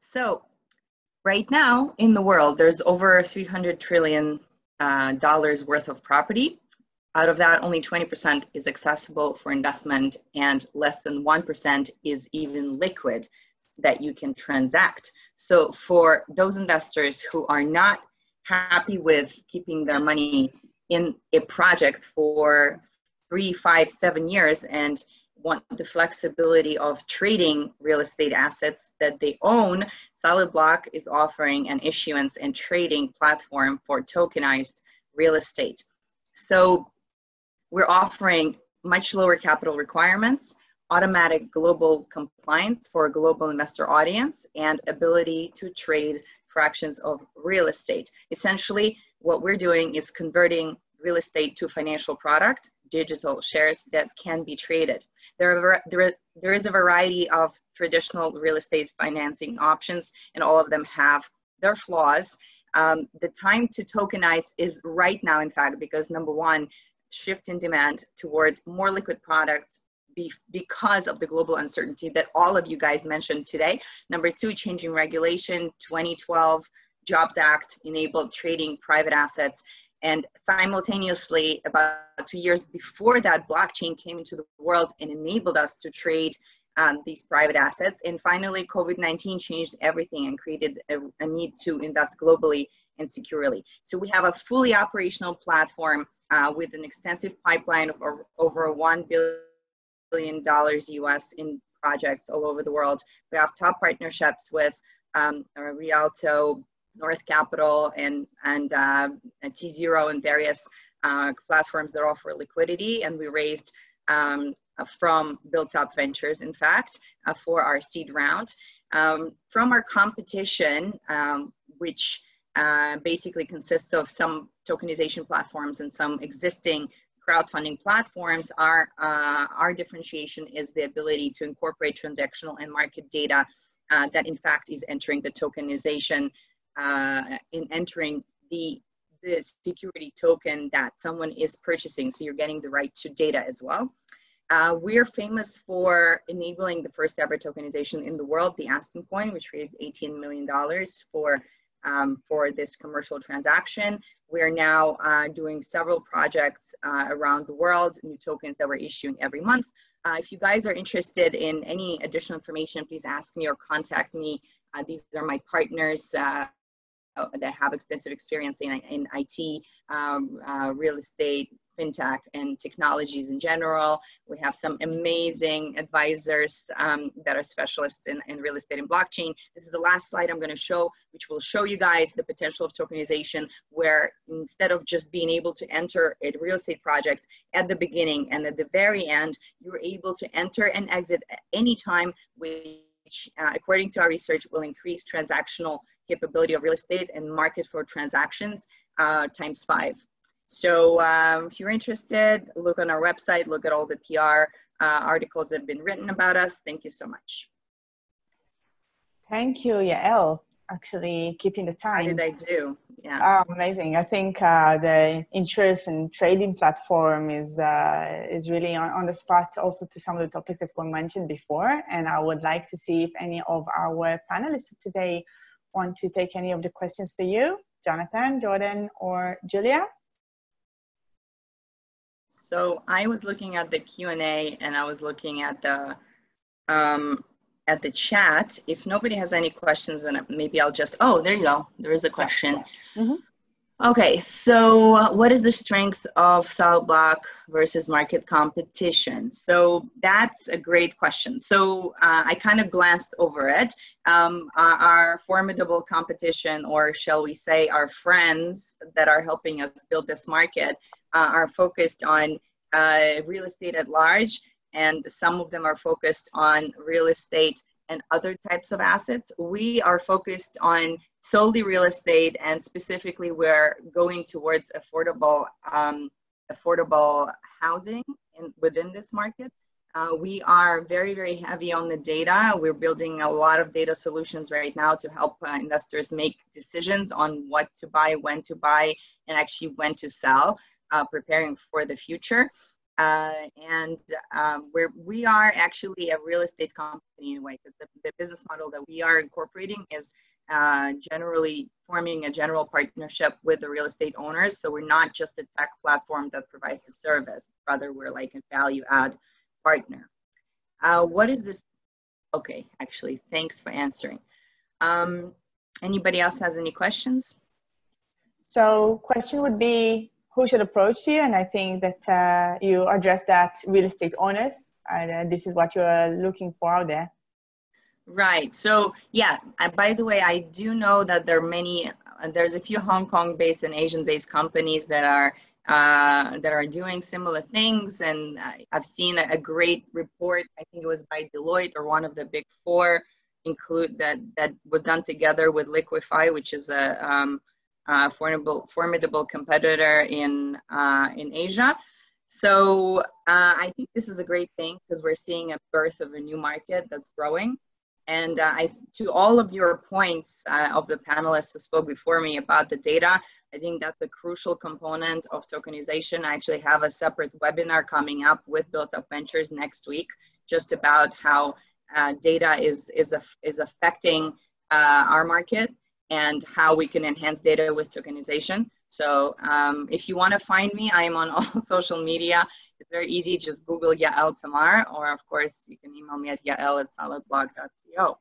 So right now in the world, there's over $300 trillion worth of property. Out of that, only 20% is accessible for investment, and less than 1% is even liquid that you can transact. So for those investors who are not happy with keeping their money in a project for 3, 5, 7 years and want the flexibility of trading real estate assets that they own, SolidBlock is offering an issuance and trading platform for tokenized real estate. So we're offering much lower capital requirements, automatic global compliance for a global investor audience, and ability to trade fractions of real estate. Essentially, what we're doing is converting real estate to a financial product, digital shares that can be traded. There is a variety of traditional real estate financing options, and all of them have their flaws. The time to tokenize is right now, in fact, because number one, shift in demand toward more liquid products because of the global uncertainty that all of you guys mentioned today. Number two, changing regulation, 2012 Jobs Act enabled trading private assets. And simultaneously, about 2 years before that, blockchain came into the world and enabled us to trade these private assets. And finally, COVID-19 changed everything and created a need to invest globally and securely. So we have a fully operational platform with an extensive pipeline of over $1 billion US in projects all over the world. We have top partnerships with Rialto, North Capital, and T0 and various platforms that offer liquidity. And we raised from Built Up Ventures, in fact, for our seed round. From our competition, which basically consists of some tokenization platforms and some existing crowdfunding platforms, our differentiation is the ability to incorporate transactional and market data that in fact is entering the tokenization, in entering the security token that someone is purchasing. So you're getting the right to data as well. We're famous for enabling the first ever tokenization in the world, the Aspen coin, which raised $18 million for this commercial transaction. We're now doing several projects around the world, new tokens that we're issuing every month. If you guys are interested in any additional information, please ask me or contact me. These are my partners that have extensive experience in IT, real estate, fintech, and technologies in general. We have some amazing advisors that are specialists in real estate and blockchain. This is the last slide I'm going to show, which will show you guys the potential of tokenization, where instead of just being able to enter a real estate project at the beginning and at the very end, you're able to enter and exit at any time, which according to our research will increase transactional capability of real estate and market for transactions ×5. So if you're interested, look on our website, look at all the PR articles that have been written about us. Thank you so much. Thank you, Yael. Actually keeping the time. How did I do? Yeah. Oh, amazing. I think the interest and trading platform is really on the spot also to some of the topics that were mentioned before. And I would like to see if any of our panelists today want to take any of the questions for you, Jonathan, Jordan, or Julia. So I was looking at the Q&A and I was looking at the chat. If nobody has any questions, then maybe I'll just, oh, there you go. There is a question. Mm-hmm. Okay, so what is the strength of SolidBlock versus market competition? So that's a great question. So I kind of glanced over it. Our formidable competition, or shall we say our friends that are helping us build this market, are focused on real estate at large, and some of them are focused on real estate and other types of assets. We are focused on solely real estate, and specifically we're going towards affordable housing within this market. We are very, very heavy on the data. We're building a lot of data solutions right now to help investors make decisions on what to buy, when to buy, and actually when to sell, preparing for the future. We are actually a real estate company in a way, because the business model that we are incorporating is generally forming a general partnership with the real estate owners. So we're not just a tech platform that provides the service, rather we're like a value add partner. What is this? Okay, actually, thanks for answering. Anybody else has any questions? So question would be, who should approach you? And I think that you addressed that, real estate owners. This is what you're looking for out there. Right. So yeah, by the way, I do know that there are many, there's a few Hong Kong-based and Asian-based companies that are doing similar things. And I've seen a great report, I think it was by Deloitte or one of the big four, that was done together with Liquify, which is a formidable competitor in Asia. So I think this is a great thing, because we're seeing a birth of a new market that's growing. And to all of your points of the panelists who spoke before me about the data, I think that's a crucial component of tokenization. I actually have a separate webinar coming up with Built Up Ventures next week, just about how data is affecting our market and how we can enhance data with tokenization. So if you want to find me, I am on all social media. It's very easy. Just Google Yael Tamar, or of course, you can email me at yael@solidblock.co.